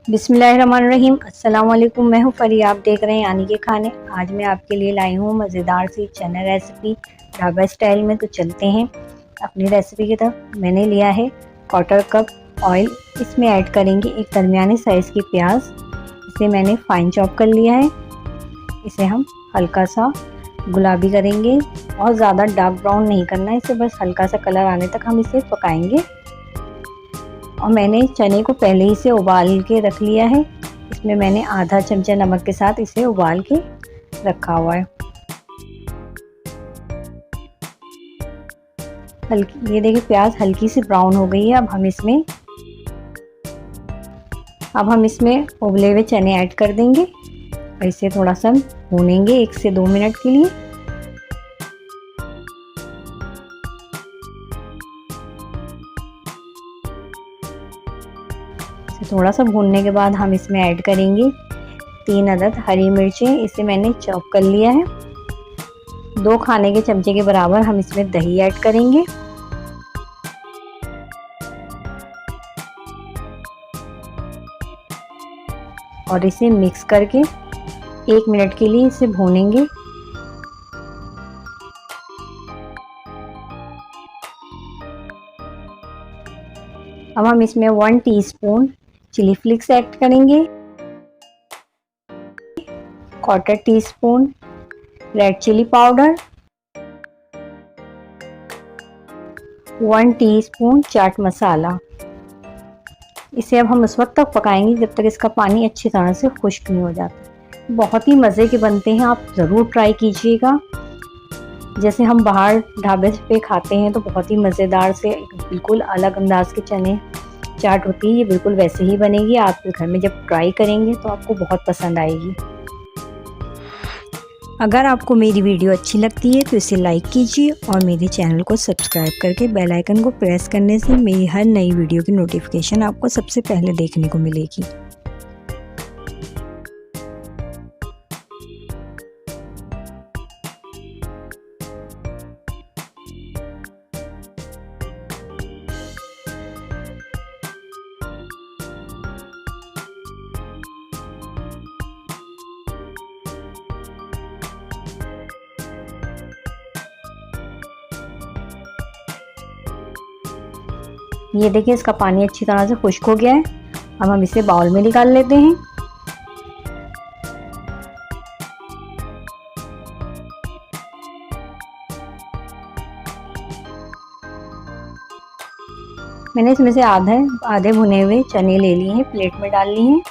बिस्मिल्लाहिर्रहमानिर्रहीम। अस्सलाम वालेकुम। मैं हूँ फरी, आप देख रहे हैं यानी के खाने। आज मैं आपके लिए लाई हूँ मज़ेदार सी चना रेसिपी ढाबा स्टाइल में। तो चलते हैं अपनी रेसिपी की तरफ। मैंने लिया है 1/4 कप ऑयल। इसमें ऐड करेंगे एक दरमियाने साइज़ की प्याज। इसे मैंने फाइन चॉप कर लिया है। इसे हम हल्का सा गुलाबी करेंगे, बहुत ज़्यादा डार्क ब्राउन नहीं करना है इसे, बस हल्का सा कलर आने तक हम इसे पकाएंगे। और मैंने चने को पहले ही से उबाल के रख लिया है। इसमें मैंने आधा चमचा नमक के साथ इसे उबाल के रखा हुआ है। ये देखिए प्याज हल्की सी ब्राउन हो गई है। अब हम इसमें उबले हुए चने ऐड कर देंगे और इसे थोड़ा सा भूनेंगे 1 से 2 मिनट के लिए। थोड़ा सा भूनने के बाद हम इसमें ऐड करेंगे 3 अदद हरी मिर्चें। इसे मैंने चॉप कर लिया है। 2 खाने के चमचे के बराबर हम इसमें दही ऐड करेंगे और इसे मिक्स करके 1 मिनट के लिए इसे भूनेंगे। अब हम इसमें 1 टीस्पून चिली फ्लेक्स ऐड करेंगे, 1/4 teaspoon red chilli powder, 1 teaspoon chaat masala. इसे अब हम उस वक्त तक पकाएंगे जब तक इसका पानी अच्छी तरह से खुश्क नहीं हो जाता। बहुत ही मज़े के बनते हैं, आप ज़रूर ट्राई कीजिएगा। जैसे हम बाहर ढाबे पे खाते हैं तो बहुत ही मज़ेदार से बिल्कुल अलग अंदाज के चने चाट होती है, ये बिल्कुल वैसे ही बनेगी। आप घर में जब ट्राई करेंगे तो आपको बहुत पसंद आएगी। अगर आपको मेरी वीडियो अच्छी लगती है तो इसे लाइक कीजिए और मेरे चैनल को सब्सक्राइब करके बेल आइकन को प्रेस करने से मेरी हर नई वीडियो की नोटिफिकेशन आपको सबसे पहले देखने को मिलेगी। ये देखिए इसका पानी अच्छी तरह से खुश्क हो गया है। अब हम इसे बाउल में निकाल लेते हैं। मैंने इसमें से आधे भुने हुए चने ले लिए हैं, प्लेट में डाल लिए हैं।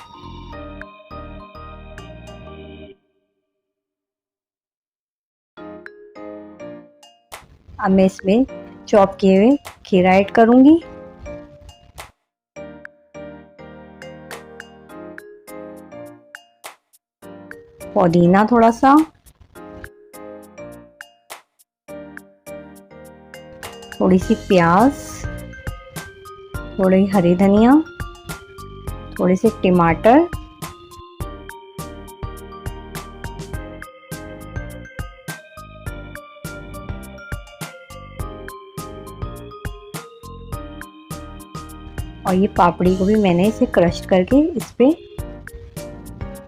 अब मैं इसमें चॉप किए हुए खीरा ऐड करूंगी, पुदीना थोड़ा सा, थोड़ी सी प्याज, थोड़ी हरी धनिया, थोड़े से टमाटर, और ये पापड़ी को भी मैंने इसे क्रश करके इस पे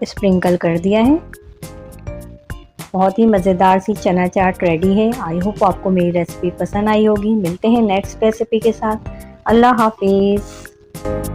स्प्रिंकल कर दिया है। बहुत ही मज़ेदार सी चना चाट रेडी है। आई होप आपको मेरी रेसिपी पसंद आई होगी। मिलते हैं नेक्स्ट रेसिपी के साथ। अल्लाह हाफिज़।